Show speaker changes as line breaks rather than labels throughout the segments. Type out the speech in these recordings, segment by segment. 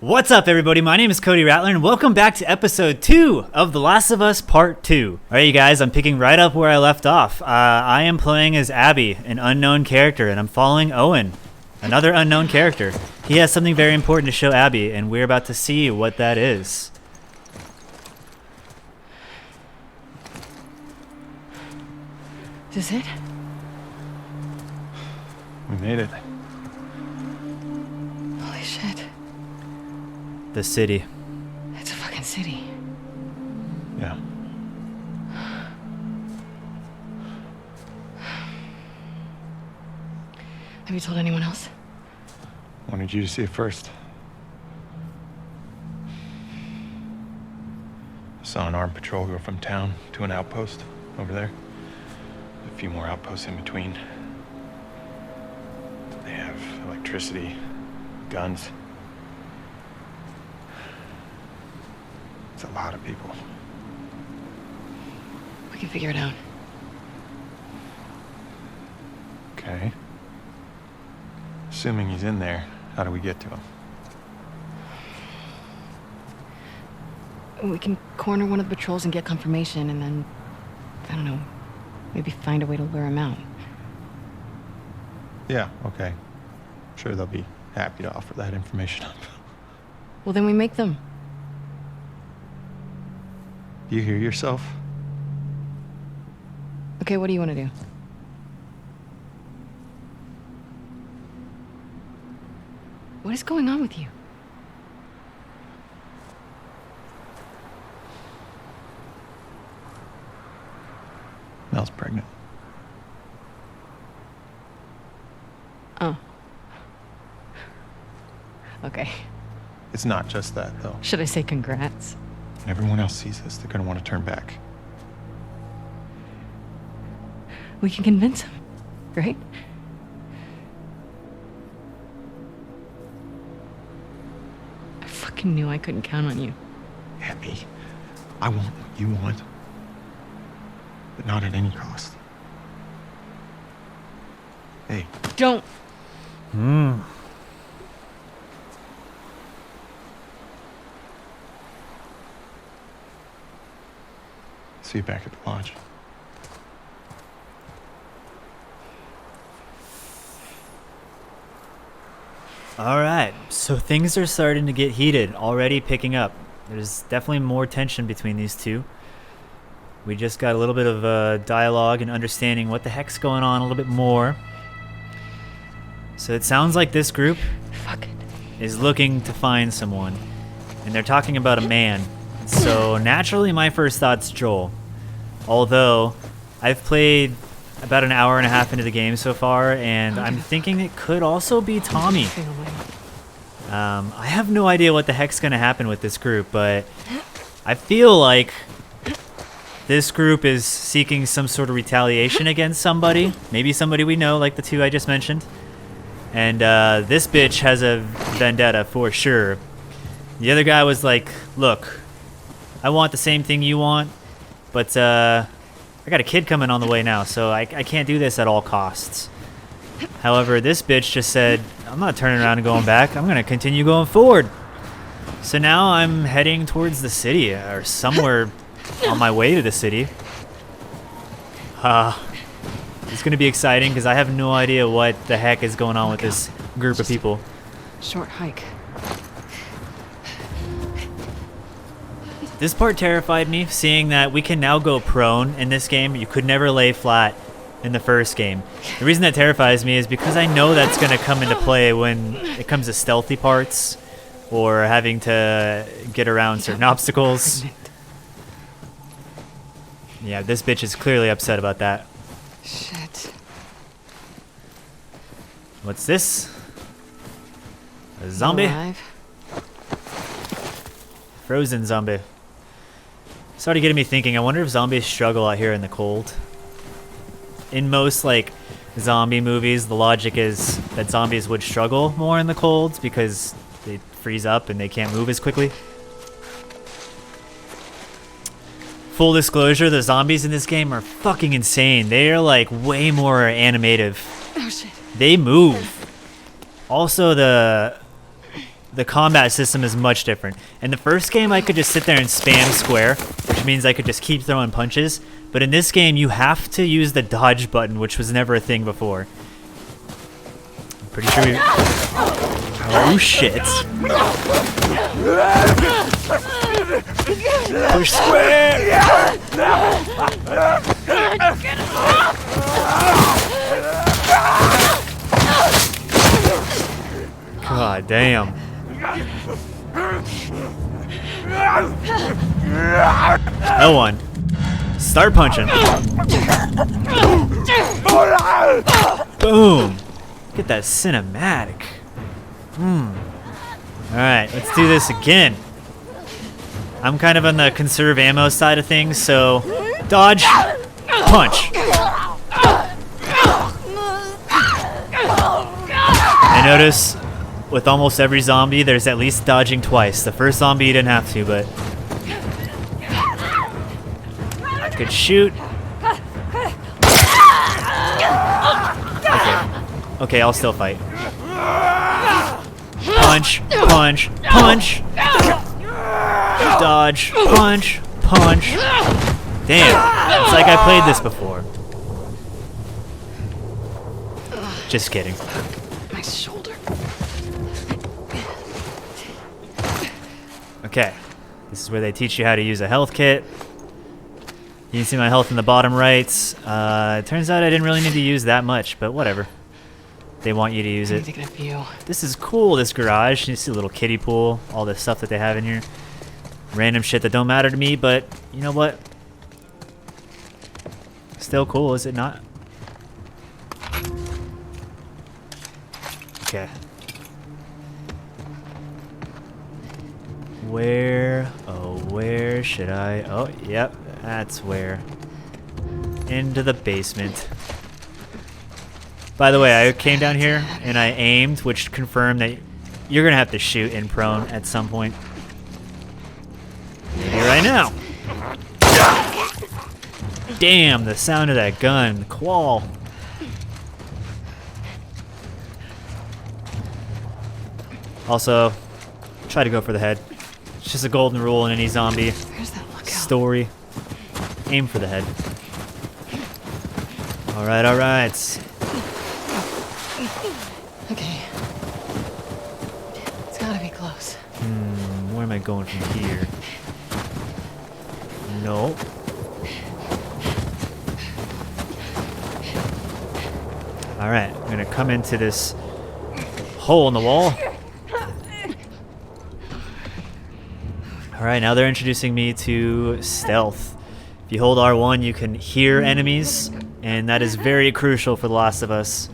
What's up, everybody? My name is Cody Rattler, and welcome back to episode 2 of The Last of Us Part 2. Alright, you guys, I'm picking right up where I left off. I am playing as Abby, an unknown character, and I'm following Owen, another unknown character. He has something very important to show Abby, and we're about to see what that is.
Is this it?
We made it.
Holy shit.
The city.
It's a fucking city.
Yeah.
Have you told anyone else?
Wanted you to see it first. I saw an armed patrol go from town to an outpost over there. A few more outposts in between. They have electricity, guns. It's a lot of people.
We can figure it out.
Okay. Assuming he's in there, how do we get to him?
We can corner one of the patrols and get confirmation, and then, I don't know, maybe find a way to lure him out.
Yeah, okay. I'm sure they'll be happy to offer that information up.
Well, then we make them.
Do you hear yourself?
Okay, what do you want to do? What is going on with you?
Mel's pregnant.
Oh. Okay.
It's not just that, though.
Should I say congrats?
When everyone else sees this, they're gonna want to turn back.
We can convince him, right? I fucking knew I couldn't count on you.
Abby, I want what you want, but not at any cost. Hey,
Don't!
see you back at the lodge.
Alright, so things are starting to get heated, already picking up. There's definitely more tension between these two. We just got a little bit of dialogue and understanding what the heck's going on a little bit more. So it sounds like this group
Fuck it.
is looking to find someone, and they're talking about a man. So naturally my first thought's Joel. Although I've played about an hour and a half into the game so far, and I'm thinking it could also be Tommy. I have no idea what the heck's gonna happen with this group, but I feel like this group is seeking some sort of retaliation against somebody. Maybe somebody we know, like the two I just mentioned. And this bitch has a vendetta for sure. The other guy was like, look, I want the same thing you want, but I got a kid coming on the way now, so I can't do this at all costs. However, this bitch just said, I'm not turning around and going back. I'm going to continue going forward. So now I'm heading towards the city, or somewhere on my way to the city. It's going to be exciting because I have no idea what the heck is going on with this group of people.
Short hike.
This part terrified me, seeing that we can now go prone in this game. You could never lay flat in the first game. The reason that terrifies me is because I know that's going to come into play when it comes to stealthy parts or having to get around certain obstacles. Yeah, this bitch is clearly upset about that.
Shit.
What's this? A zombie?
Alive?
Frozen zombie. Started getting me thinking, I wonder if zombies struggle out here in the cold. In most, like, zombie movies, the logic is that zombies would struggle more in the cold because they freeze up and they can't move as quickly. Full disclosure, the zombies in this game are fucking insane. They are, like, way more animative.
Oh shit.
They move. Also, the combat system is much different. In the first game, I could just sit there and spam square, which means I could just keep throwing punches. But in this game, you have to use the dodge button, which was never a thing before. I'm pretty sure we... Oh, shit. Push square! God damn. OWEN. Start punching. Boom. Get that cinematic. Alright, let's do this again. I'm kind of on the conserve ammo side of things, so dodge, punch. I notice with almost every zombie, there's at least dodging twice. The first zombie you didn't have to, but I could shoot. Okay, I'll still fight. Punch, punch, punch. Dodge, punch, punch. Damn, it's like I played this before. Just kidding.
My shoulder.
Okay, this is where they teach you how to use a health kit. You can see my health in the bottom right. It turns out I didn't really need to use that much, but whatever. They want you to use it.
To get a view.
This is cool, this garage. You see a little kiddie pool, all the stuff that they have in here. Random shit that don't matter to me, but you know what? Still cool, is it not? Okay. Where? Oh, where should I? Oh, yep, that's where. Into the basement. By the way, I came down here and I aimed, which confirmed that you're gonna have to shoot in prone at some point. Maybe right now. Damn, the sound of that gun. Qual. Also, try to go for the head. It's just a golden rule in any zombie
Where's that lookout?
story. Aim for the head. Alright, alright.
Okay. It's gotta be close.
Where am I going from here? No. Alright, I'm gonna come into this hole in the wall. Alright, now they're introducing me to stealth. If you hold R1, you can hear enemies, and that is very crucial for The Last of Us.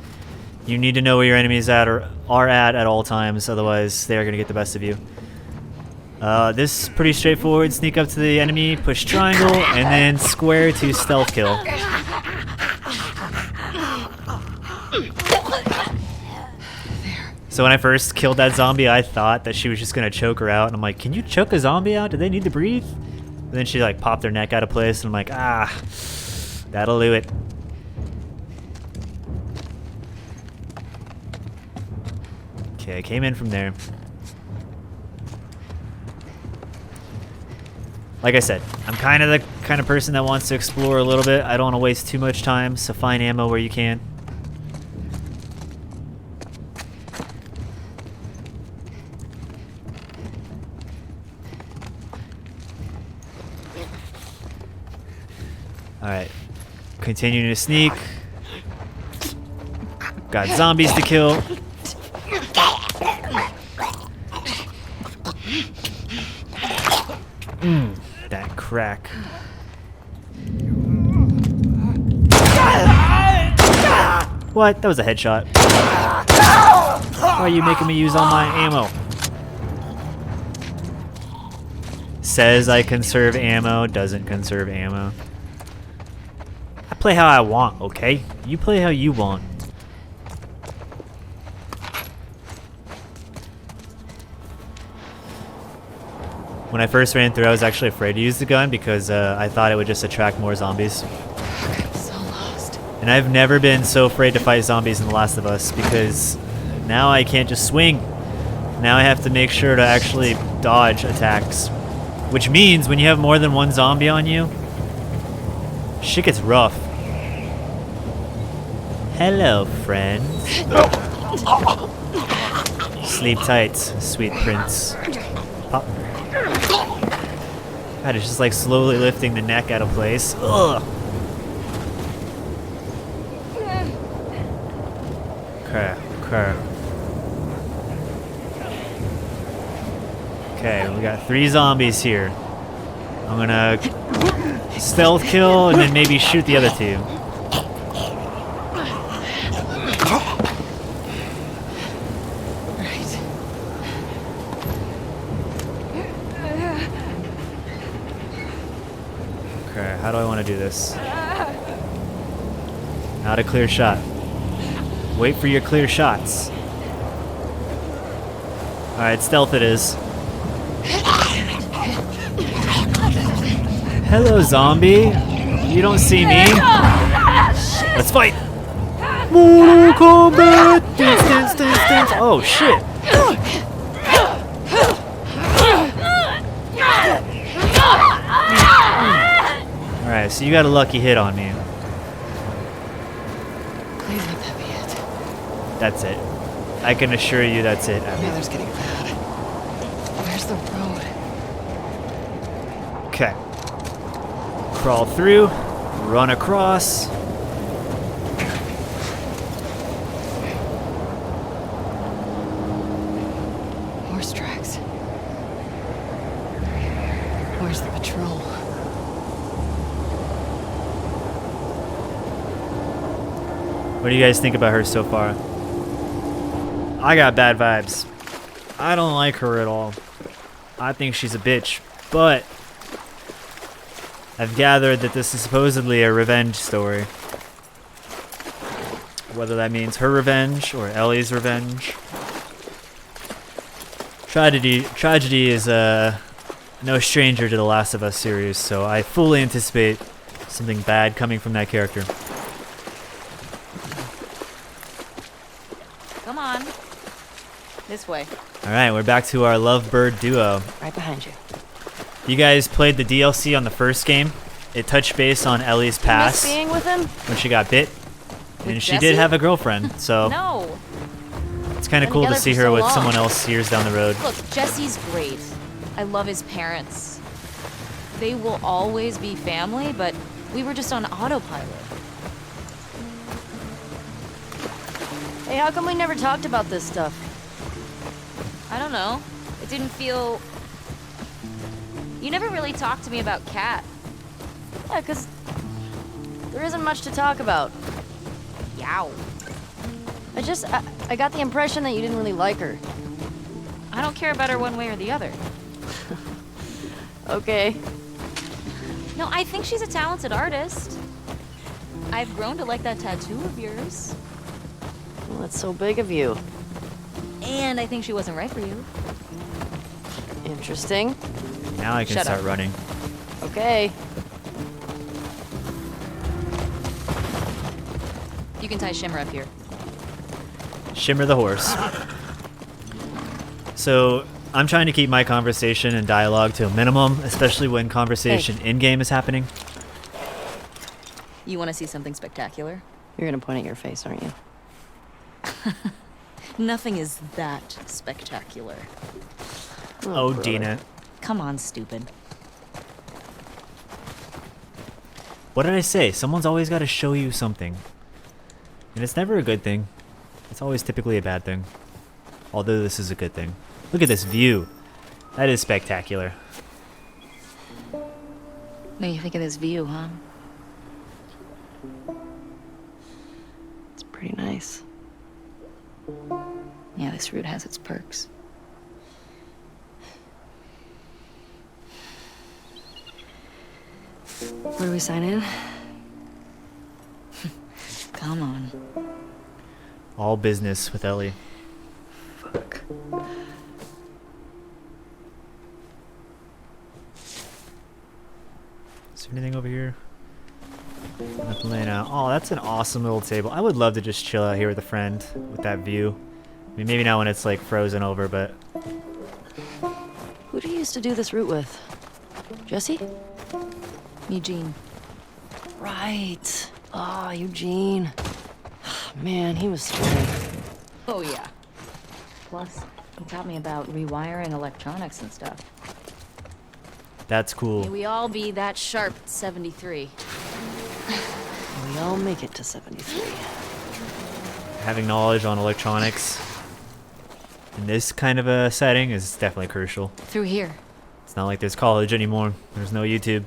You need to know where your enemies are at all times, otherwise they're gonna get the best of you. This is pretty straightforward. Sneak up to the enemy, push triangle, and then square to stealth kill. So when I first killed that zombie, I thought that she was just gonna choke her out, and I'm like, can you choke a zombie out? Do they need to breathe? And then she like popped their neck out of place, and I'm like, ah, that'll do it. Okay, I came in from there. Like I said, I'm kind of the kind of person that wants to explore a little bit. I don't want to waste too much time, so find ammo where you can. Alright, continuing to sneak. Got zombies to kill. That crack. What? That was a headshot. Why are you making me use all my ammo? Says I conserve ammo, doesn't conserve ammo. I play how I want, okay? You play how you want. When I first ran through, I was actually afraid to use the gun because I thought it would just attract more zombies.
I'm so lost.
And I've never been so afraid to fight zombies in The Last of Us because now I can't just swing. Now I have to make sure to actually dodge attacks. Which means when you have more than one zombie on you, shit gets rough. Hello, friends. Sleep tight, sweet prince. Pop. God, it's just like slowly lifting the neck out of place. Ugh. Okay, okay. Okay, we got 3 zombies here. I'm gonna stealth kill and then maybe shoot the other 2. Okay, how do I want to do this? Not a clear shot. Wait for your clear shots. Alright, stealth it is. Hello, zombie. You don't see me. Let's fight. Mortal Kombat. Dance, dance, dance, dance. Oh, shit. Alright, so you got a lucky hit on me.
Please let that be it.
That's it. I can assure you that's it,
The
Abby.
weather's getting bad. Where's the road?
Okay. Crawl through, run across.
Horse tracks. Where's the patrol?
What do you guys think about her so far? I got bad vibes. I don't like her at all. I think she's a bitch, but I've gathered that this is supposedly a revenge story. Whether that means her revenge or Ellie's revenge. Tragedy is no stranger to the Last of Us series, so I fully anticipate something bad coming from that character.
Come on. This way.
Alright, we're back to our lovebird duo.
Right behind you.
You guys played the DLC on the first game. It touched base on Ellie's past
Being with him?
when she got bit. And
With
she
Jesse?
did have a girlfriend, so
No.
it's kind of
Been
cool to
together
see
for
her
so
with
long.
someone else years down the road.
Look, Jesse's great. I love his parents. They will always be family, but we were just on autopilot.
Hey, how come we never talked about this stuff?
I don't know. It didn't feel... You never really talked to me about Kat.
Yeah, 'cause there isn't much to talk about.
Yow.
I got the impression that you didn't really like her.
I don't care about her one way or the other.
Okay.
No, I think she's a talented artist. I've grown to like that tattoo of yours.
Well, that's so big of you.
And I think she wasn't right for you.
Interesting.
Now I can
Shut
start
up.
running.
Okay.
You can tie Shimmer up here.
Shimmer the horse. So I'm trying to keep my conversation and dialogue to a minimum, especially when conversation in-game is happening.
You want to see something spectacular?
You're gonna point at your face, aren't you?
Nothing is that spectacular.
Oh,
brother.
Dina.
Come on, stupid.
What did I say? Someone's always got to show you something. And it's never a good thing. It's always typically a bad thing. Although this is a good thing. Look at this view. That is spectacular.
What do you think of this view, huh?
It's pretty nice.
Yeah, this route has its perks.
Where do we sign in?
Come on.
All business with Ellie.
Fuck.
Is there anything over here? Nothing laying out. Oh, that's an awesome little table. I would love to just chill out here with a friend with that view. I mean, maybe not when it's like frozen over, but
Who do you used to do this route with? Jesse?
Eugene.
Right. Ah, Eugene. Man, he was sweet.
Oh, yeah. Plus, he taught me about rewiring electronics and stuff.
that's
May
cool.
we all be that sharp at 73.
We all make it to 73.
Having knowledge on electronics in this kind of a setting is definitely crucial.
Through here.
It's not like there's college anymore. There's no YouTube.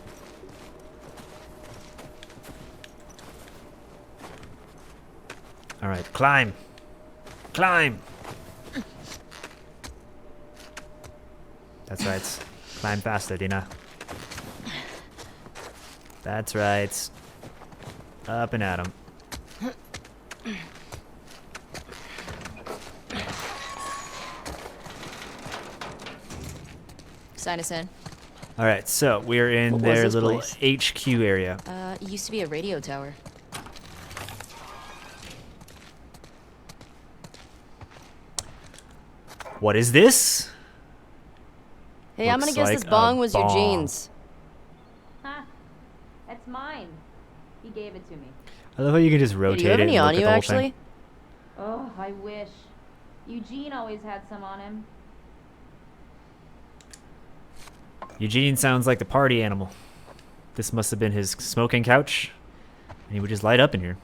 All right, climb. Climb. That's right. Climb faster, Dina. That's right. Up and at 'em.
Sign us in.
All right, so we're in
What was
their
this
little
place?
HQ area.
It used to be a radio tower.
What is this?
Hey, I'm
Looks
gonna guess
like
this
a
bong was
bong.
Eugene's.
Huh. That's mine. He gave it to me.
I love how you can just
Hey,
rotate
do you have
it
any
and
on
look at
you,
the whole
actually?
thing.
Oh, I wish. Eugene always had some on him.
Eugene sounds like the party animal. This must have been his smoking couch, and he would just light up in here.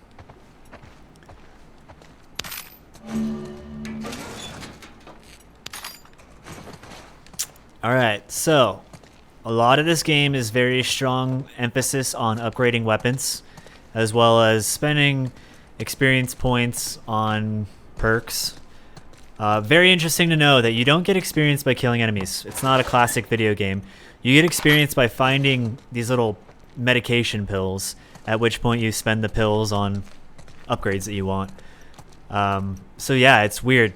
Alright, so a lot of this game is very strong emphasis on upgrading weapons, as well as spending experience points on perks. Very interesting to know that you don't get experience by killing enemies. It's not a classic video game. You get experience by finding these little medication pills, at which point you spend the pills on upgrades that you want. So yeah, it's weird.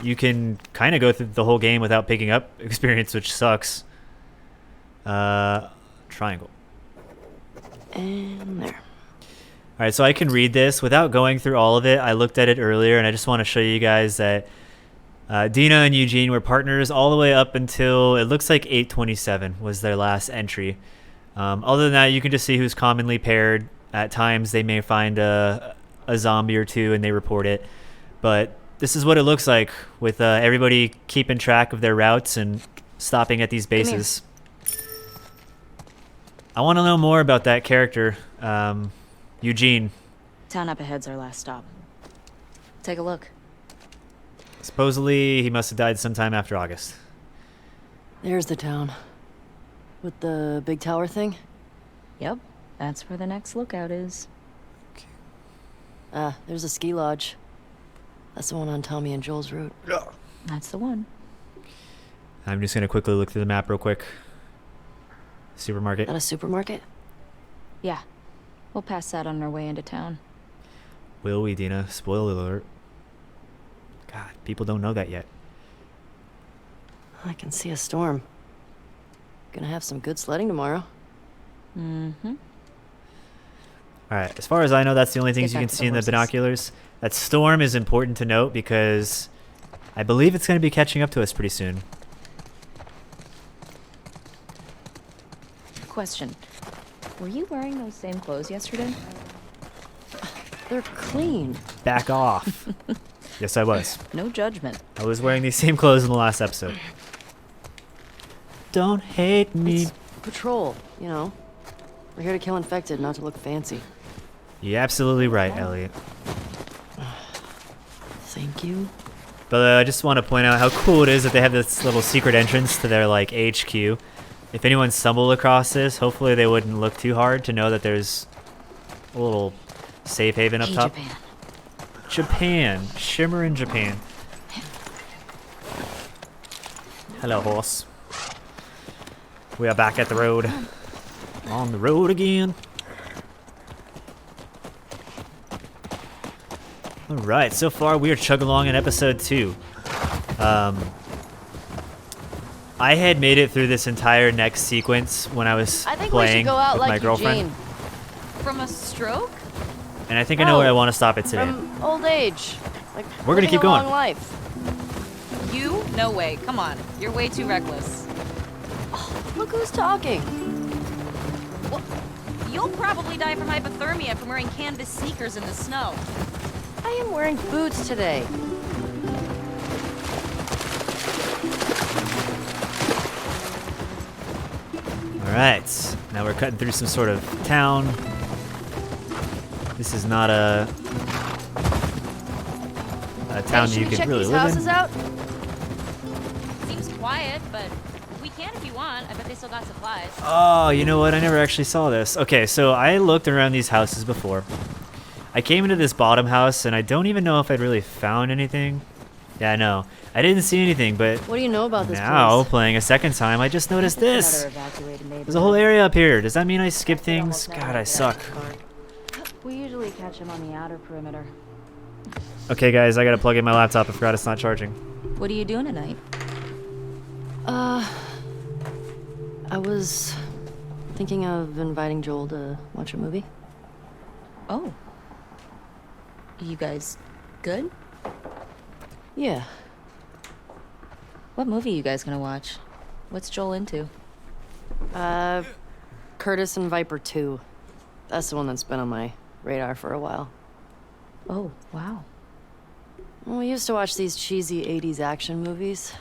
You can kind of go through the whole game without picking up experience, which sucks. Triangle.
And there.
All right, so I can read this without going through all of it. I looked at it earlier, and I just want to show you guys that Dina and Eugene were partners all the way up until it looks like 827 was their last entry. Other than that, you can just see who's commonly paired. At times, they may find a zombie or two, and they report it. But this is what it looks like with everybody keeping track of their routes and stopping at these
here.
bases. I want to know more about that character, Eugene.
Town up ahead's our last stop. Take a look.
Supposedly, he must have died sometime after August.
There's the town. With the big tower thing?
Yep, that's where the next lookout is.
Ah, there's a ski lodge. That's the one on Tommy and Joel's route.
That's the one.
I'm just going to quickly look through the map real quick. Supermarket.
At a supermarket?
Yeah, we'll pass that on our way into town.
Will we, Dina? Spoiler alert. God, people don't know that yet.
I can see a storm. Gonna have some good sledding tomorrow.
Mm-hmm.
Alright, as far as I know, that's the only things
Get
you
back
can
to
see
the
in the
horses.
binoculars. That storm is important to note because I believe it's going to be catching up to us pretty soon.
Question. Were you wearing those same clothes yesterday?
They're clean.
Back off. Yes, I was.
No judgment.
I was wearing these same clothes in the last episode. Don't hate me.
It's patrol, you know. We're here to kill infected, not to look fancy.
You're absolutely right, Elliot.
Thank you.
But I just want to point out how cool it is that they have this little secret entrance to their like HQ. If anyone stumbled across this, hopefully they wouldn't look too hard to know that there's a little safe haven up
Hey,
top.
Japan.
Japan. Shimmer in Japan. Hello, horse. We are back at the road. On the road again. Alright, so far we are chugging along in episode 2. I had made it through this entire next sequence when I was
I think we should
playing
go out
with
like
my girlfriend.
Eugene.
From a stroke?
And I think I know where I want to stop it today.
From old age. Like
We're gonna
living
keep
a
going.
long life.
You? No way. Come on. You're way too reckless.
Look who's talking.
Well, you'll probably die from hypothermia from wearing canvas sneakers in the snow.
I am wearing boots today.
Alright, now we're cutting through some sort of town. This is not a town that you can really live in.
Out?
Seems quiet, but we can if you want. I bet they still got supplies.
Oh, you know what? I never actually saw this. Okay, so I looked around these houses before. I came into this bottom house, and I don't even know if I'd really found anything. Yeah, I know. I didn't see anything, but
What do you know about this
now,
place?
playing a second time, I just noticed this.
Another evacuated neighborhood.
There's a whole area up here. Does that mean I skip
They
things?
almost never
God, I
get out
suck.
of the car. We usually catch him on the outer perimeter.
Okay, guys, I gotta plug in my laptop. I forgot it's not charging.
What are you doing tonight?
I was thinking of inviting Joel to watch a movie.
Oh. You guys good?
Yeah.
What movie are you guys gonna watch? What's Joel into?
Curtis and Viper 2. That's the one that's been on my radar for a while.
Oh, wow.
Well, we used to watch these cheesy 80s action movies.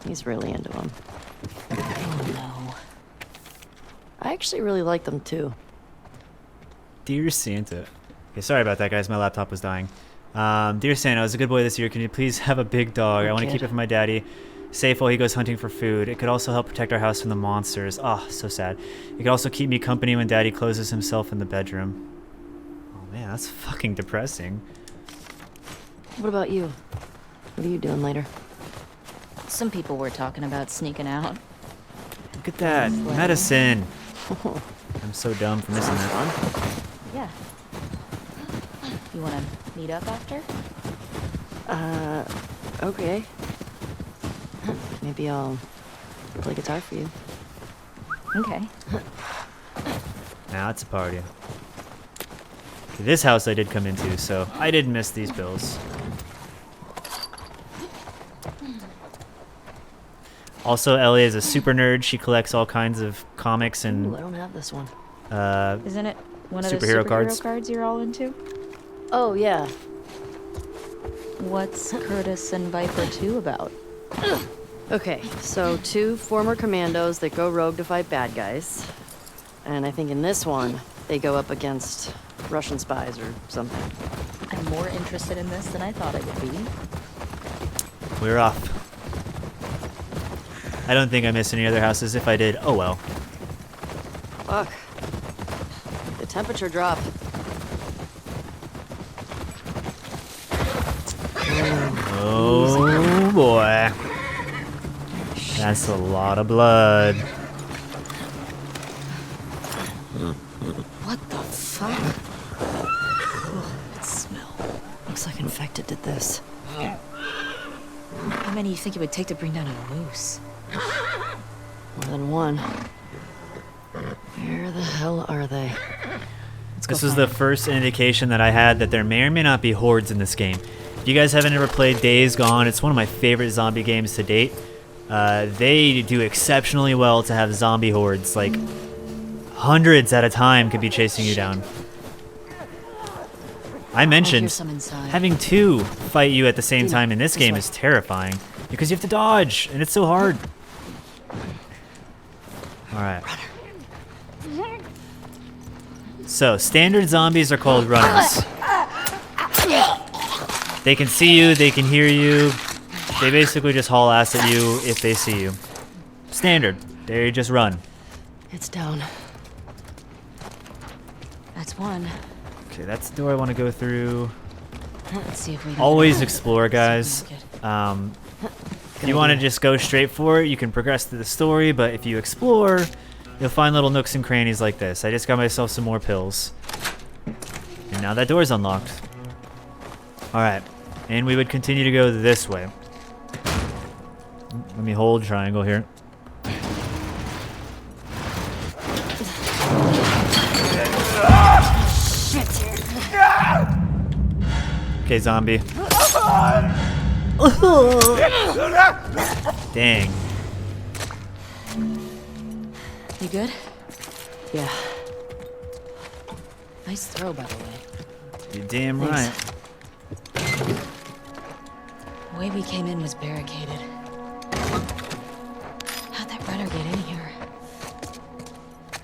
He's really into them.
Oh, no.
I actually really like them too.
Dear Santa. Okay, sorry about that, guys. My laptop was dying. Dear Santa, I was a good boy this year. Can you please have a big dog? I want to
kid.
keep it for my daddy. Safe while he goes hunting for food. It could also help protect our house from the monsters. Oh, so sad. It could also keep me company when daddy closes himself in the bedroom. Oh man, that's fucking depressing.
What about you? What are you doing later?
Some people were talking about sneaking out.
Look at that. Medicine. I'm so dumb for missing that.
Yeah. You wanna meet up after?
Okay. Maybe I'll play guitar for you.
Okay.
Now it's a party. Okay, this house I did come into, so I didn't miss these bills. Also, Ellie is a super nerd. She collects all kinds of comics
Ooh, I
and
don't have this one.
Isn't it one of the
Superhero
superhero
cards.
you're all into?
Oh, yeah.
What's Curtis and Viper 2 about?
Okay, so 2 former commandos that go rogue to fight bad guys. And I think in this one, they go up against Russian spies or something.
I'm more interested in this than I thought I would be.
we're off. I don't think I missed any other houses. If I did, oh well.
Fuck. The temperature dropped.
Oh boy. That's a lot of blood.
What the fuck? Oh, that smell. Looks like infected did this.
How many do you think it would take to bring down a moose?
More than one. Where the hell are they? Let's go
This was
find
the
them.
first indication that I had that there may or may not be hordes in this game. If you guys haven't ever played Days Gone, it's one of my favorite zombie games to date. They do exceptionally well to have zombie hordes, like hundreds at a time could be chasing you down. I
I'll hear
mentioned
some inside.
having 2 fight you at the same
Dude,
time in this
this
game
way.
is terrifying because you have to dodge and it's so hard. Alright. So, standard zombies are called runners. They can see you, they can hear you. They basically just haul ass at you if they see you. Standard. They just run.
It's down.
That's one.
Okay, that's the door I want to go through.
Let's see if we can
Always explore, guys.
Look at-
If you want to just go straight for it, you can progress through the story, but if you explore, you'll find little nooks and crannies like this. I just got myself some more pills. And now that door's unlocked. Alright, and we would continue to go this way. Let me hold triangle here. Okay, zombie. Dang.
You good?
Yeah.
Nice throw, by the way.
You're damn
Thanks.
right.
The way we came in was barricaded. How'd that runner get in here?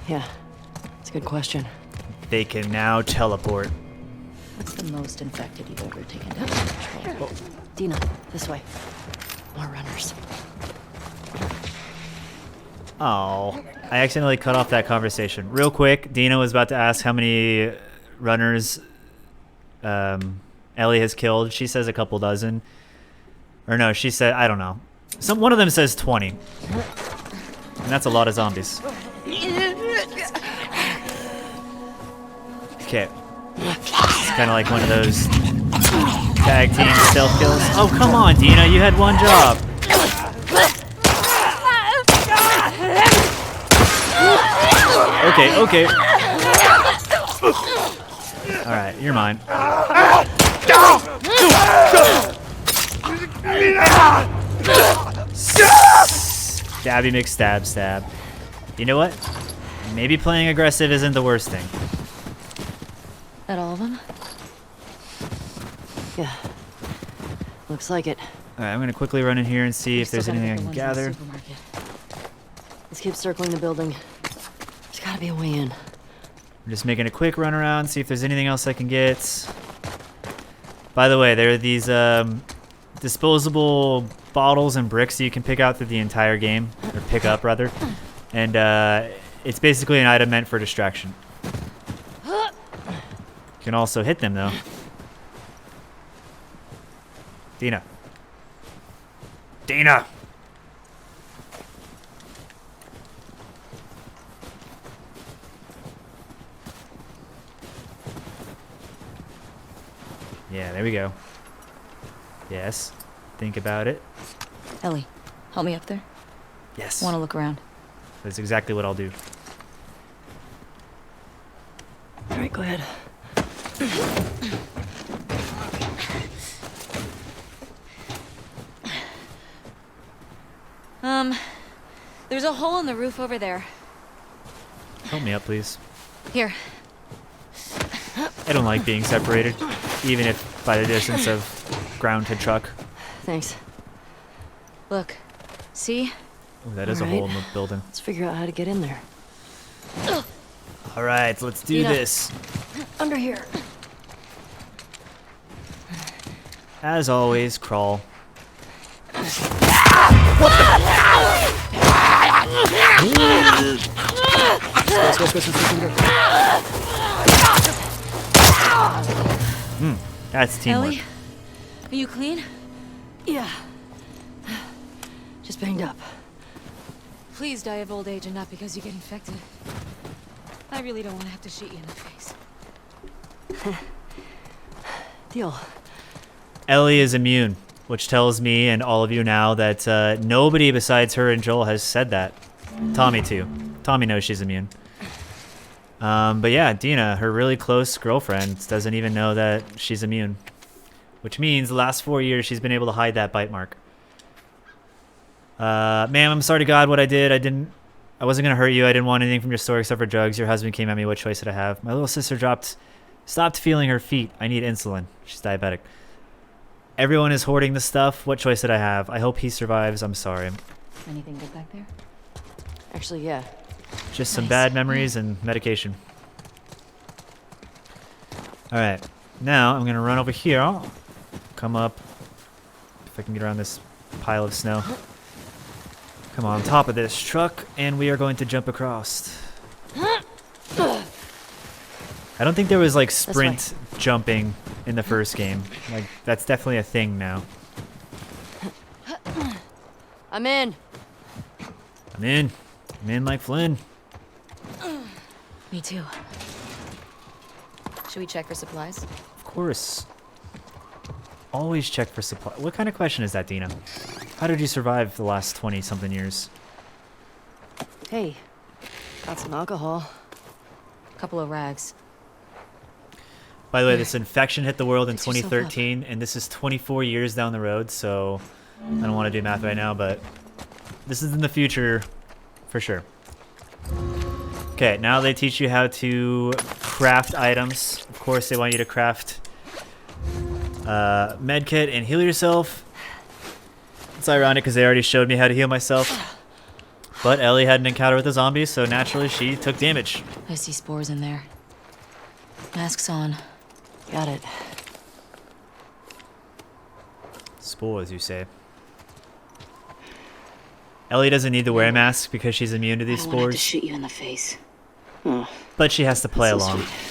Yeah. It's a good question.
They can now teleport.
What's the most infected you've ever taken down patrol?
Dina, this way. More runners.
Oh, I accidentally cut off that conversation. Real quick, Dina was about to ask how many runners Ellie has killed. She says a couple dozen. Or no, she said, I don't know. One of them says 20. And that's a lot of zombies. Okay. It's kind of like one of those tag team stealth kills. Oh, come on, Dina. You had one job. Okay, okay. Alright, you're mine. Stabby McStab stab. You know what? Maybe playing aggressive isn't the worst thing.
That all of them?
Yeah. Looks like it.
Alright, I'm gonna quickly run in here and see if
Still
there's
gotta
anything I
get the
can
ones in the
gather.
supermarket.
Let's keep circling the building. There's gotta be a way in.
I'm just making a quick run around, see if there's anything else I can get. By the way, there are these disposable bottles and bricks that you can pick out through the entire game, or pick up rather. And it's basically an item meant for distraction. You can also hit them though. Dina. Dina! Yeah, there we go. Yes. Think about it.
Ellie, help me up there.
Yes.
Want to look around.
That's exactly what I'll do.
All right, go ahead.
There's a hole in the roof over there.
Help me up, please.
Here.
I don't like being separated, even if by the distance of ground to truck.
Thanks.
Look. See?
Oh, that is a
Alright.
hole in the building.
Let's figure out how to get in there.
All right, let's do
Dina.
this.
Under here.
As always, crawl. That's teamwork.
Ellie? Are you clean?
Yeah. Just banged up.
Please die of old age and not because you get infected. I really don't want to have to shoot you in the face.
Deal.
Ellie is immune, which tells me and all of you now that nobody besides her and Joel has said that. Tommy too. Tommy knows she's immune. But yeah, Dina, her really close girlfriend, doesn't even know that she's immune. Which means the last 4 years she's been able to hide that bite mark. Ma'am, I'm sorry to God what I did. I wasn't gonna hurt you. I didn't want anything from your store except for drugs. Your husband came at me. What choice did I have? My little sister stopped feeling her feet. I need insulin. She's diabetic. Everyone is hoarding the stuff. What choice did I have? I hope he survives. I'm sorry.
Anything good back there?
Actually, yeah.
Just some
Nice.
bad memories and medication. Alright. Now I'm gonna run over here. Come up. If I can get around this pile of snow. Come on top of this truck, and we are going to jump across. I don't think there was like sprint jumping in the first game. Like that's definitely a thing now.
I'm in.
I'm in. I'm in like Flynn.
Me too. Should we check for supplies?
Of course. Always check for supply. What kind of question is that, Dina? How did you survive the last 20-something years?
Hey, got some alcohol.
Couple of rags.
By the way, this infection hit the world in
Fix yourself up.
2013, and this is 24 years down the road, so I don't want to do math right now, but this is in the future for sure. Okay, now they teach you how to craft items. Of course, they want you to craft medkit and heal yourself. It's ironic because they already showed me how to heal myself. But Ellie had an encounter with a zombie, so naturally she took damage.
I see spores in there. Mask's on. Got it.
Spores, you say? Ellie doesn't need to wear a mask because she's immune to these
I wanted to
spores,
shoot you in the face.
but she has to play
That's so
along.
sweet.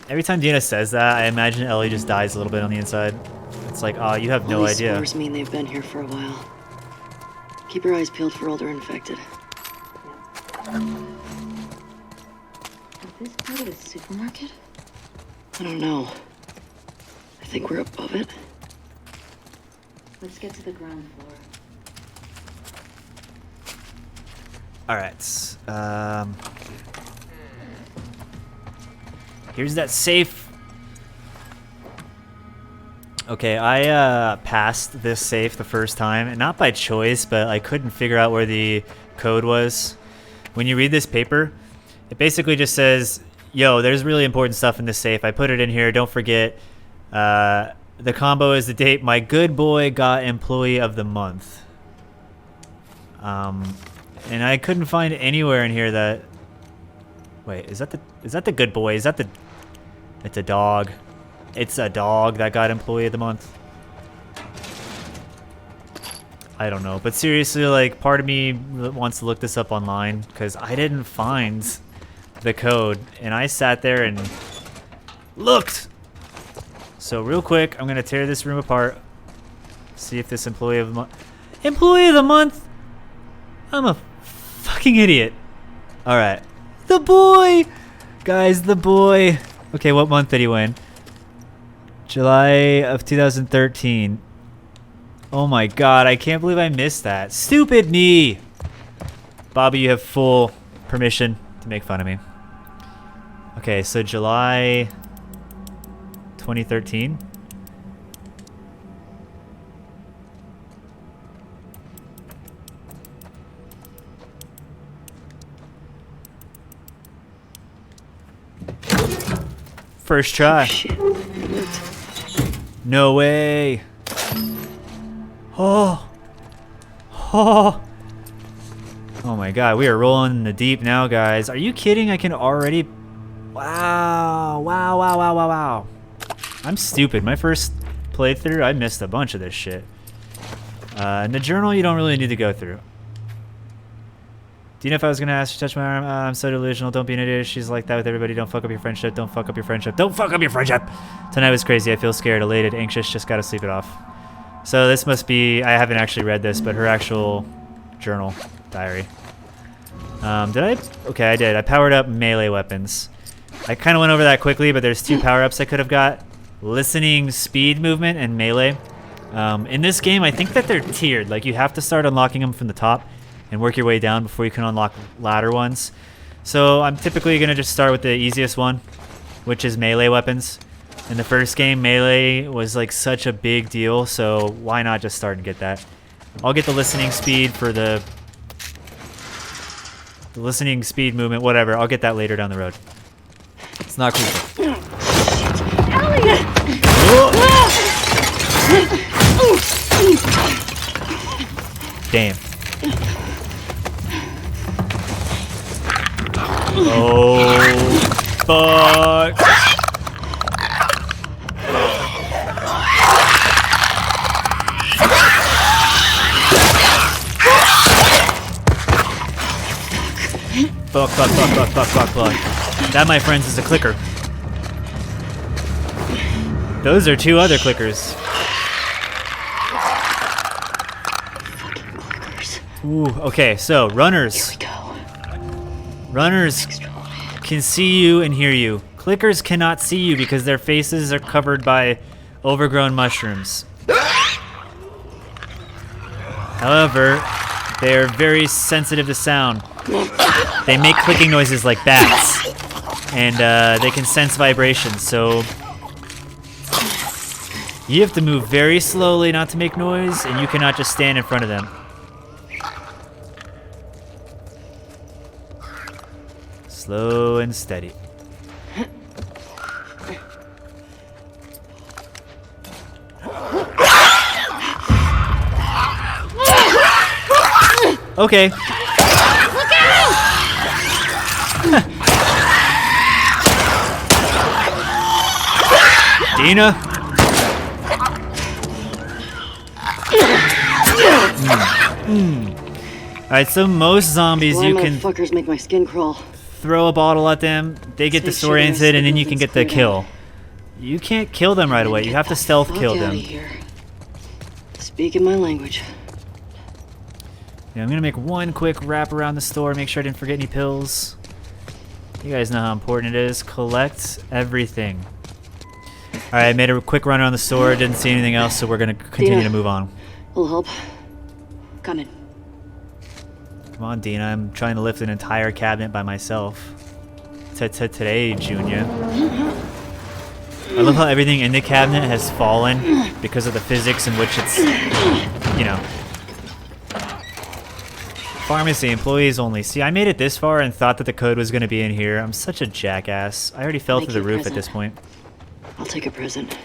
Every time Dina says that, I imagine Ellie just dies a little bit on the inside. It's like, oh, you have no
All these
idea.
spores mean they've been here for a while. Keep your eyes peeled for older infected.
Is this part of a supermarket?
I don't know. I think we're above it.
Let's get to the ground floor.
Alright, here's that safe. Okay, I passed this safe the first time, and not by choice, but I couldn't figure out where the code was. When you read this paper, it basically just says, yo, there's really important stuff in this safe. I put it in here, don't forget. The combo is the date my good boy got employee of the month. And I couldn't find anywhere in here that... Wait, is that the good boy? Is that the... It's a dog. It's a dog that got employee of the month. I don't know. But seriously, like, part of me wants to look this up online because I didn't find the code. And I sat there and looked. So real quick, I'm going to tear this room apart. See if this employee of the month... Employee of the month? I'm a fucking idiot. Alright. The boy! Guys, the boy. Okay, what month did he win? July of 2013. Oh my god, I can't believe I missed that. Stupid me! Bobby, you have full permission to make fun of me. Okay, so July 2013. First try.
Shit.
No way. Oh. Oh. Oh my god, we are rolling in the deep now, guys. Are you kidding? I can already... Wow. Wow, wow, wow, wow, wow. I'm stupid. My first playthrough, I missed a bunch of this shit. In the journal, you don't really need to go through. Do you know if I was going to ask you to touch my arm? I'm so delusional. Don't be an idiot. She's like that with everybody. Don't fuck up your friendship. Don't fuck up your friendship. Don't fuck up your friendship. Tonight was crazy. I feel scared, elated, anxious. Just got to sleep it off. So this must be... I haven't actually read this, but her actual journal, diary. Did I? Okay, I did. I powered up melee weapons. I kind of went over that quickly, but there's two power-ups I could have got. Listening, speed movement, and melee. In this game, I think that they're tiered. Like, you have to start unlocking them from the top and work your way down before you can unlock ladder ones. So I'm typically going to just start with the easiest one, which is melee weapons. In the first game, melee was like such a big deal, so why not just start and get that? I'll get the listening speed for the listening speed movement, whatever. I'll get that later down the road. It's not crucial. Damn. Oh, fuck. Fuck, fuck, fuck, fuck, fuck, fuck, fuck. That, my friends, is a clicker. Those are two other clickers. Ooh, okay, so runners.
Here we go.
Runners can see you and hear you. Clickers cannot see you because their faces are covered by overgrown mushrooms. However, they are very sensitive to sound. They make clicking noises like bats. and they can sense vibrations, so you have to move very slowly not to make noise, and you cannot just stand in front of them. Slow and steady. Okay.
Look out!
Dina. Alright, so most zombies you can
Fuckers make my skin crawl.
throw a bottle at them, they get
Stay sure
disoriented, and then you
signals
can
is
get the
cleared
kill. You can't kill them right away, you have to stealth kill
Fuck outta
them.
here. Speaking my language.
Yeah, I'm gonna make one quick wrap around the store, make sure I didn't forget any pills. You guys know how important it is. Collect everything. Alright, I made a quick run around the store, didn't see anything else, so we're gonna continue to move on.
Will help. Coming.
Come on, Dina, I'm trying to lift an entire cabinet by myself. Today, Junior. I love how everything in the cabinet has fallen because of the physics in which it's, you know. Pharmacy, employees only. See, I made it this far and thought that the code was going to be in here. I'm such a jackass. I already fell through the roof at this point.
I'll take a present.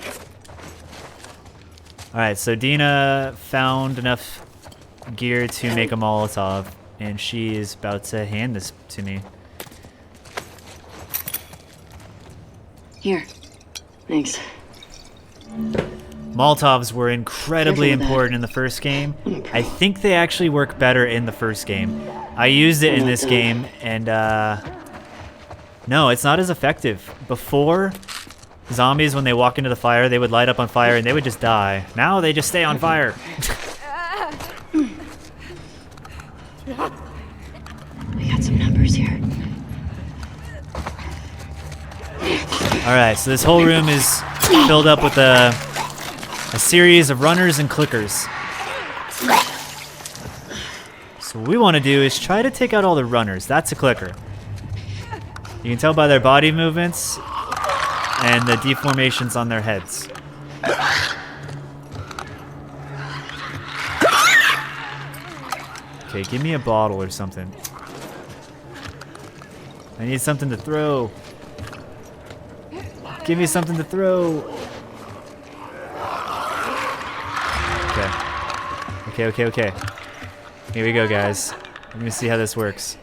Alright, so Dina found enough gear to make a Molotov, and she is about to hand this to me.
Here. Thanks.
Molotovs were incredibly
Careful with that.
important in the first game. I think they actually work better in the first game. I used it in this game, and no, it's not as effective. Before, zombies, when they walk into the fire, they would light up on fire and they would just die. Now they just stay on fire.
We got some numbers here.
Alright, so this whole room is filled up with a series of runners and clickers. So what we want to do is try to take out all the runners. That's a clicker. You can tell by their body movements and the deformations on their heads. Okay, give me a bottle or something. I need something to throw. Give me something to throw. Okay. Here we go, guys. Let me see how this works.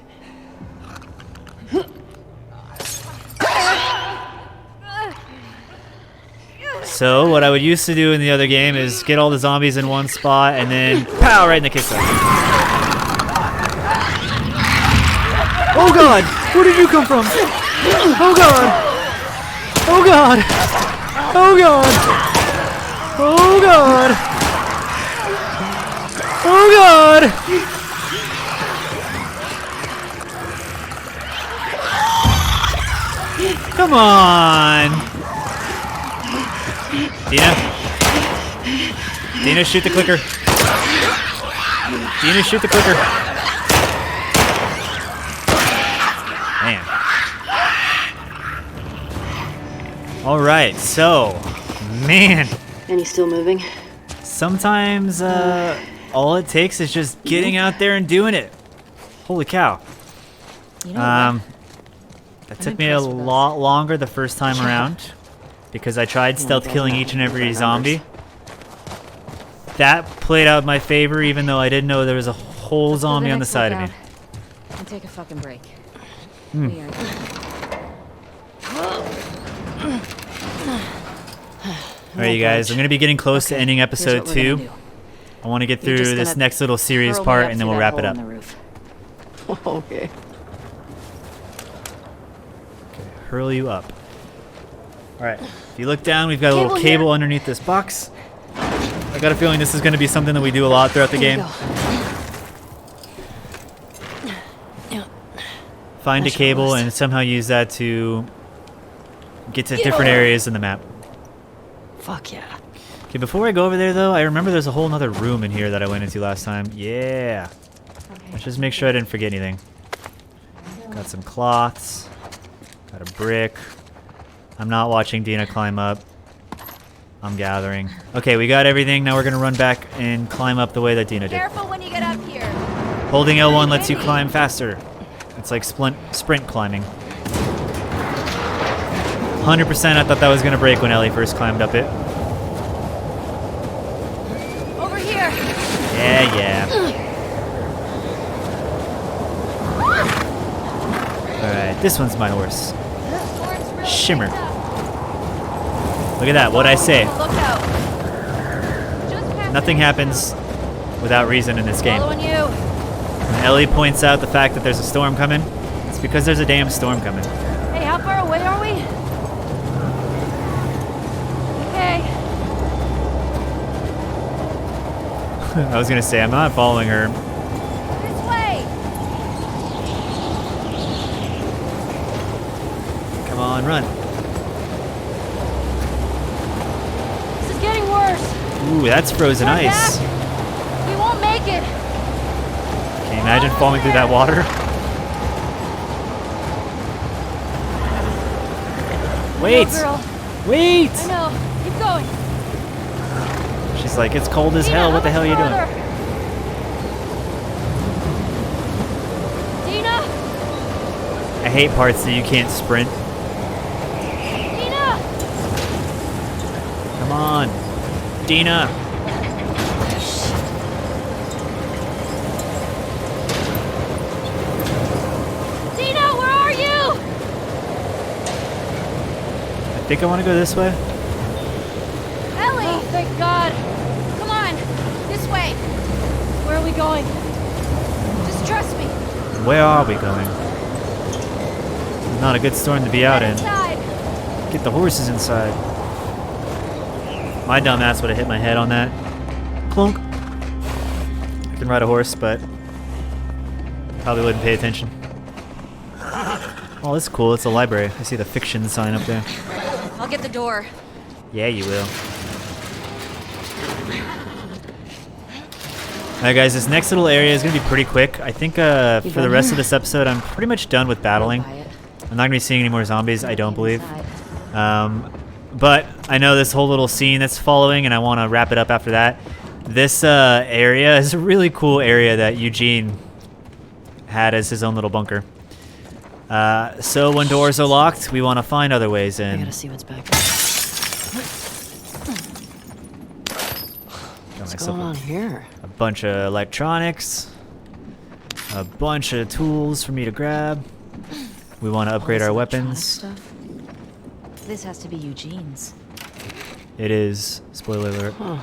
So, what I would used to do in the other game is get all the zombies in one spot and then pow, right in the kickstart. Oh god! Where did you come from? Oh god! Oh god! Oh god! Oh god! Oh god! Come on! Dina? Dina, shoot the clicker. Dina, shoot the clicker. Man. Alright, so, man.
And he's still moving?
Sometimes, all it takes is just getting out there and doing it. Holy cow.
You know what?
That took me a
impressed with
lot longer the first time around because I tried stealth killing each and every zombie. That played out in my favor even though I didn't know there was a whole
Let's go to
zombie on the
next
side of me.
lookout And take a fucking break.
Hmm.
We are
Alright, you guys, I'm going to be getting close to ending episode 2. I want to get
You're
through
just
this
gonna
next little series
hurl me
part
up
and then
through
we'll
that
wrap it
hole
up.
in the roof.
Okay.
Hurl you up. Alright, if you look down, we've got a little
Cable
cable
here.
underneath this box. I got a feeling this is going to be something that we do a lot throughout the
Here
game.
we go.
Find a
That's
cable
yours.
and somehow use that to get to different areas in the map.
Fuck yeah.
Okay, before I go over there though, I remember there's a whole nother room in here that I went into last time. Yeah. Let's just make sure I didn't forget anything. Got some cloths. Got a brick. I'm not watching Dina climb up. I'm gathering. Okay, we got everything. Now we're gonna run back and climb up the way that Dina did.
Careful when you get up here.
Holding L1 lets you climb faster. It's like sprint climbing. 100% I thought that was gonna break when Ellie first climbed up it.
Over here.
Yeah. Alright, this one's my horse.
Storm's really
Shimmer.
picked up.
Look at that, what'd I say?
Look out. Just past
Nothing happens without reason in this game.
Following you.
When Ellie points out the fact that there's a storm coming, it's because there's a damn storm coming.
Hey, how far away are we? Okay.
I was gonna say, I'm not following her.
This way.
Come on, run.
This is getting worse.
Ooh, that's frozen
Turn
ice.
back. We won't make it.
Can you imagine falling through that water? Wait!
Go, girl.
Wait!
I know. Keep going.
She's like, it's cold as
Dina,
hell.
how
What the hell are you
much
doing?
farther? Dina!
I hate parts that you can't sprint.
Dina!
Come on. Dina!
Dina, where are you?
I think I want to go this way.
Ellie! Oh, thank God. Come on. This way. Where are we going? Just trust me.
Where are we going? Not a good storm to be out in.
Inside.
Get the horses inside. My dumb ass would have hit my head on that. Clunk. I can ride a horse, but probably wouldn't pay attention. Oh, this is cool. It's a library. I see the fiction sign up there.
I'll get the door.
Yeah, you will. Alright guys, this next little area is going to be pretty quick. I think for the
done
rest
here?
of this episode, I'm pretty much done with battling.
Buy it.
I'm not going to be seeing any more zombies, I don't believe.
Inside.
But I know this whole little scene that's following, and I want to wrap it up after that. This area is a really cool area that Eugene had as his own little bunker. So when doors are locked, we want to find other ways
I
in.
gotta see what's back there.
Got
What's
myself
going on here?
a bunch of electronics, a bunch of tools for me to grab. We want to upgrade our weapons.
Stuff?
This has to be Eugene's.
It is, spoiler alert,
Huh.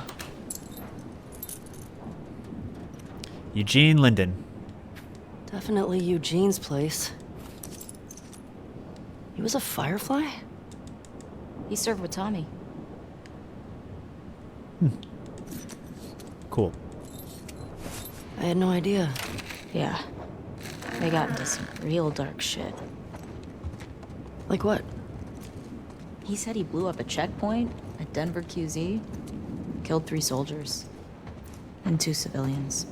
Eugene Linden.
Definitely Eugene's place. He was a firefly?
He served with Tommy.
Cool.
I had no idea.
Yeah. They got into some real dark shit.
Like what?
He said he blew up a checkpoint at Denver QZ, killed 3 soldiers, and 2 civilians.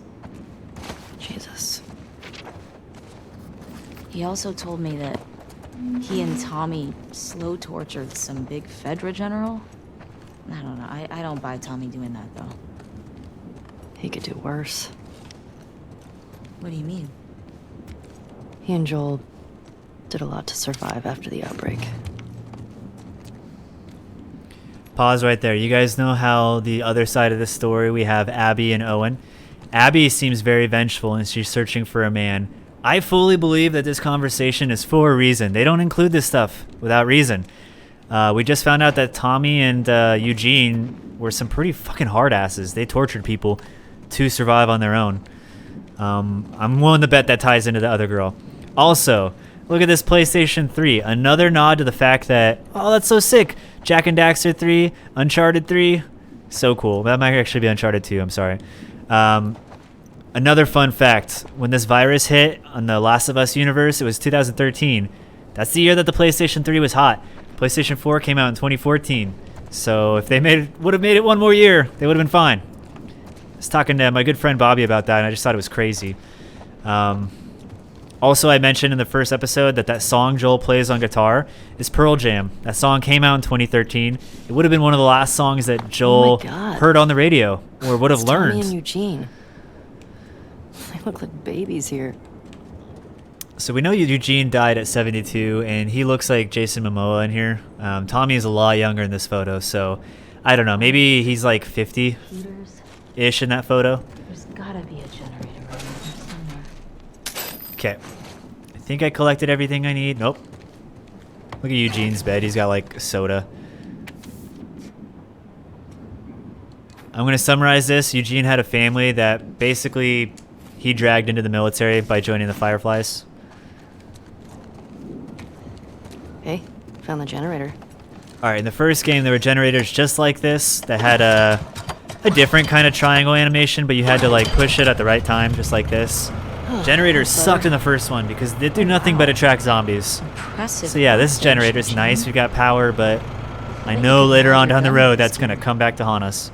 Jesus.
He also told me that he and Tommy slow tortured some big Fedra general. I don't know. I don't buy Tommy doing that, though.
He could do worse.
What do you mean?
He and Joel did a lot to survive after the outbreak.
Pause right there. You guys know how the other side of the story we have Abby and Owen. Abby seems very vengeful and she's searching for a man. I fully believe that this conversation is for a reason. They don't include this stuff without reason. We just found out that Tommy and Eugene were some pretty fucking hard asses. They tortured people to survive on their own. I'm willing to bet that ties into the other girl. Also, look at this PlayStation 3. Another nod to the fact that, oh, that's so sick. Jak and Daxter 3, Uncharted 3. So cool. That might actually be Uncharted 2, I'm sorry. Another fun fact. When this virus hit on the Last of Us universe, it was 2013. That's the year that the PlayStation 3 was hot. PlayStation 4 came out in 2014. So if they would have made it one more year, they would have been fine. I was talking to my good friend Bobby about that, and I just thought it was crazy. Also, I mentioned in the first episode that song Joel plays on guitar is Pearl Jam. That song came out in 2013. It would have been one of the last songs that Joel
God.
heard on the radio or would have
It's
learned.
Tommy and Eugene. They look like babies here.
So we know Eugene died at 72, and he looks like Jason Momoa in here. Tommy is a lot younger in this photo, so I don't know. Maybe he's like 50-ish
Heaters.
in that photo.
There's gotta be a generator around here somewhere.
Okay. I think I collected everything I need. Nope. Look at Eugene's bed. He's got like soda. I'm going to summarize this. Eugene had a family that basically he dragged into the military by joining the Fireflies.
Hey, found the generator.
Alright, in the first game there were generators just like this that had a different kind of triangle animation, but you had to like push it at the right time, just like this. Generators sucked in the first one because they do nothing but attract zombies.
Impressive.
So yeah, this generator's nice. We got power, but I know later on down the road that's gonna come back to haunt us.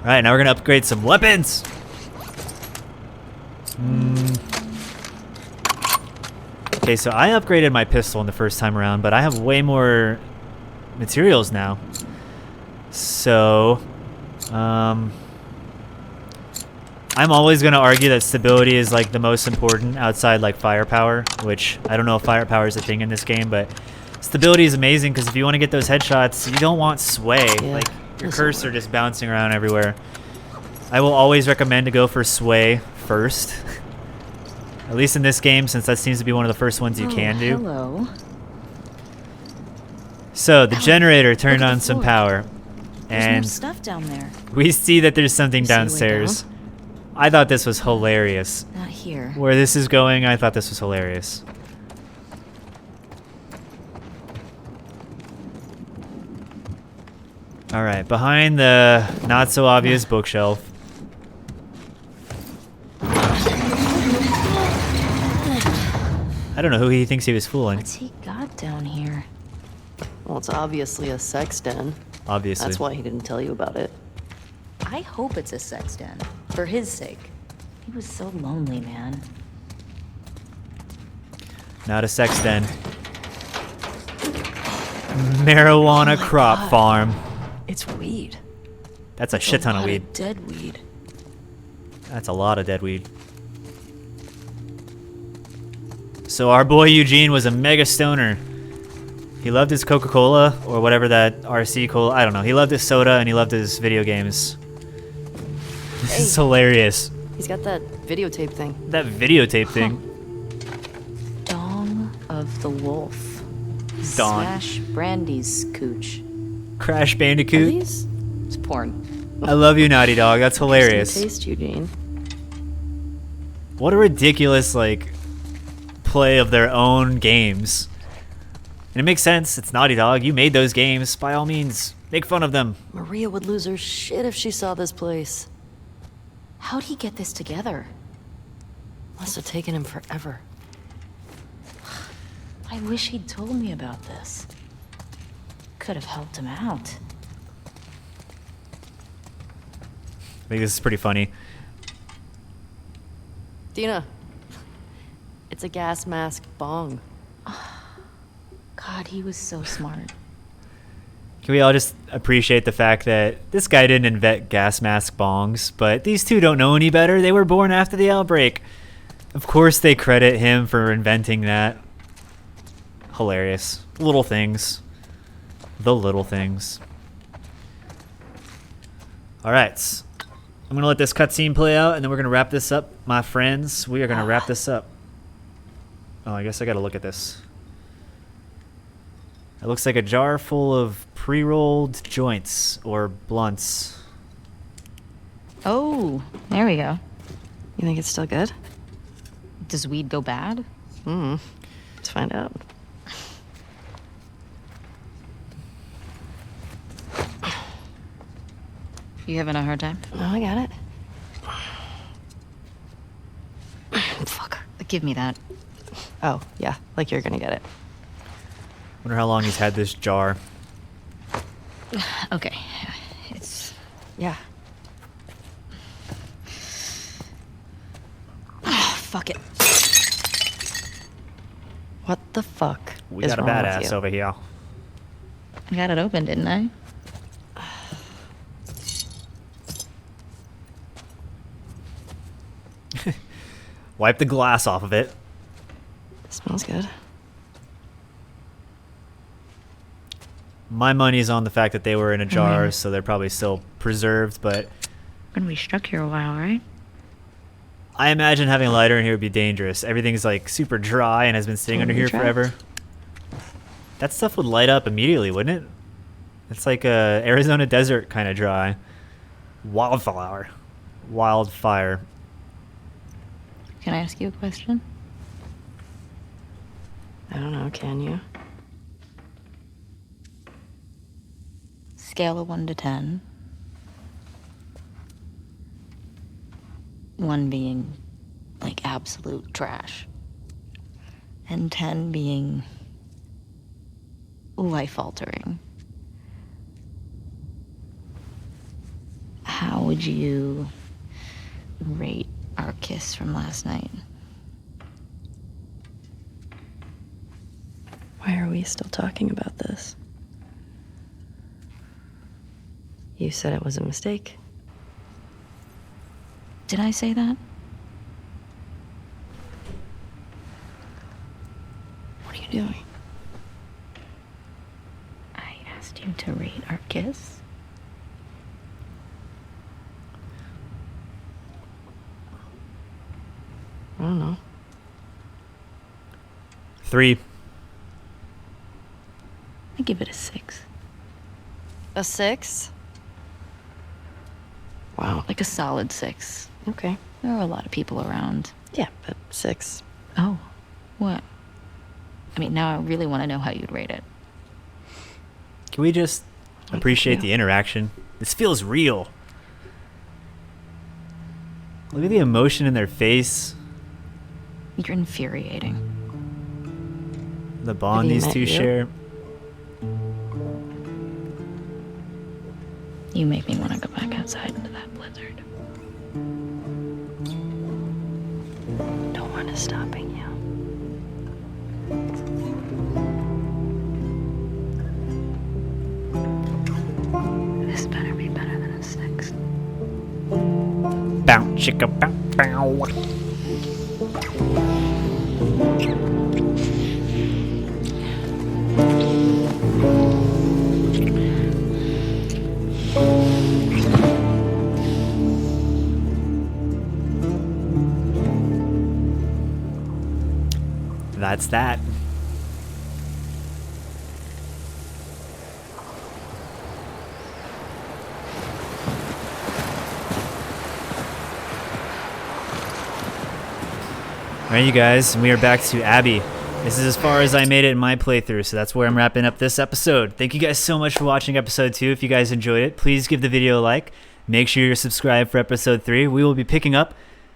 Alright, now we're gonna upgrade some weapons. Okay, so I upgraded my pistol in the first time around, but I have way more materials now. So, I'm always going to argue that stability is like the most important outside like firepower, which I don't know if firepower is a thing in this game, but stability is amazing because if you want to get those headshots, you don't want sway.
Yeah,
like your
this'll
cursor just bouncing around everywhere. I will always recommend to go for sway first. At least in this game, since that seems to be one of the first ones you can do.
Hello.
So the generator turned
look at
on
the
some
floor.
power,
There's
and
more stuff down there.
we see that there's something
You see a way
downstairs. I thought this was hilarious.
Not here.
Where this is going, I thought this was hilarious. Alright, behind the not so obvious bookshelf. I don't know who he thinks he was fooling,
What's he got down here?
Well, it's obviously a sex den.
obviously.
That's why he didn't tell you about it.
I hope it's a sex den. For his sake. He was so lonely, man.
Not a sex den. Marijuana crop farm.
It's weed.
That's a shit ton of weed.
Dead weed.
That's a lot of dead weed. So our boy Eugene was a mega stoner. He loved his Coca-Cola or whatever that RC cola. I don't know. He loved his soda and he loved his video games. This is hilarious.
He's got that videotape thing.
That videotape thing.
Dong of the Wolf.
Dawn.
Smash Brandy's cooch.
Crash
Are
Bandicoot.
these?
It's porn.
I love you, Naughty Dog. That's hilarious.
Taste, Eugene.
What a ridiculous like play of their own games. And it makes sense. It's Naughty Dog. You made those games. By all means, make fun of them.
Maria would lose her shit if she saw this place.
How'd he get this together?
Must have taken him forever.
I wish he'd told me about this. Could have helped him out.
I think this is pretty funny.
Dina. It's a gas mask bong.
God, he was so smart.
Can we all just appreciate the fact that this guy didn't invent gas mask bongs, but these two don't know any better. They were born after the outbreak. Of course they credit him for inventing that. Hilarious. Little things. The little things. Alright. I'm going to let this cutscene play out, and then we're going to wrap this up, my friends. We are going to wrap this up. Oh, I guess I got to look at this. It looks like a jar full of pre-rolled joints or blunts.
Oh, there we go.
You think it's still good?
Does weed go bad?
Let's find out.
You having a hard time?
No, I got it. Fuck.
Give me that.
Oh, yeah, like you're gonna get it.
Wonder how long he's had this jar.
Okay. It's...
Yeah.
Oh, fuck it.
What the fuck
We
is
got a
wrong with
badass
you?
over here.
I got it open, didn't I?
Wipe the glass off of it.
Smells good.
My money's on the fact that they were in a jar,
yeah.
so they're probably still preserved, but
Gonna be stuck here a while, right?
I imagine having a lighter in here would be dangerous. Everything's like super dry and has been sitting under
Totally
here forever. That stuff would light up immediately, wouldn't it? It's like a Arizona desert kind of dry. Wildflower. Wildfire.
Can I ask you a question?
I don't know, can you?
Scale of 1 to 10. 1 being like absolute trash. And 10 being life altering. How would you rate our kiss from last night?
Why are we still talking about this? You said it was a mistake.
Did I say that?
What are you doing?
I asked you to rate our kiss.
I don't know.
3.
I give it a 6.
A 6? Wow.
Like a solid 6.
Okay.
There are a lot of people around.
Yeah, but 6.
Oh, what? I mean, now I really want to know how you'd rate it.
Can we just appreciate the interaction? This feels real. Look at the emotion in their face.
You're infuriating.
The bond
Have you
these
met
two
you?
share.
You make me want to go back outside into that blizzard.
No one is stopping you.
This better be better than a 6.
Bow, chicka, bow, bow. That's that. Alright, you guys, and we are back to Abby. This is as far as I made it in my playthrough, so that's where I'm wrapping up this episode. Thank you guys so much for watching episode 2. If you guys enjoyed it, please give the video a like. Make sure you're subscribed for episode 3. We will be picking up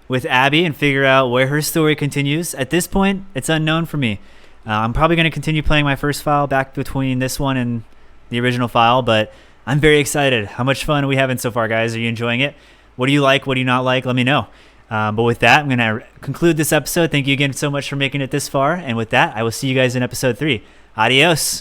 with Abby and figure out where her story continues. At this point, it's unknown for me. I'm probably going to continue playing my first file back between this one and the original file, but I'm very excited. How much fun are we having so far, guys? Are you enjoying it? What do you like? What do you not like? Let me know. But with that, I'm going to conclude this episode. Thank you again so much for making it this far. And with that, I will see you guys in episode 3. Adios.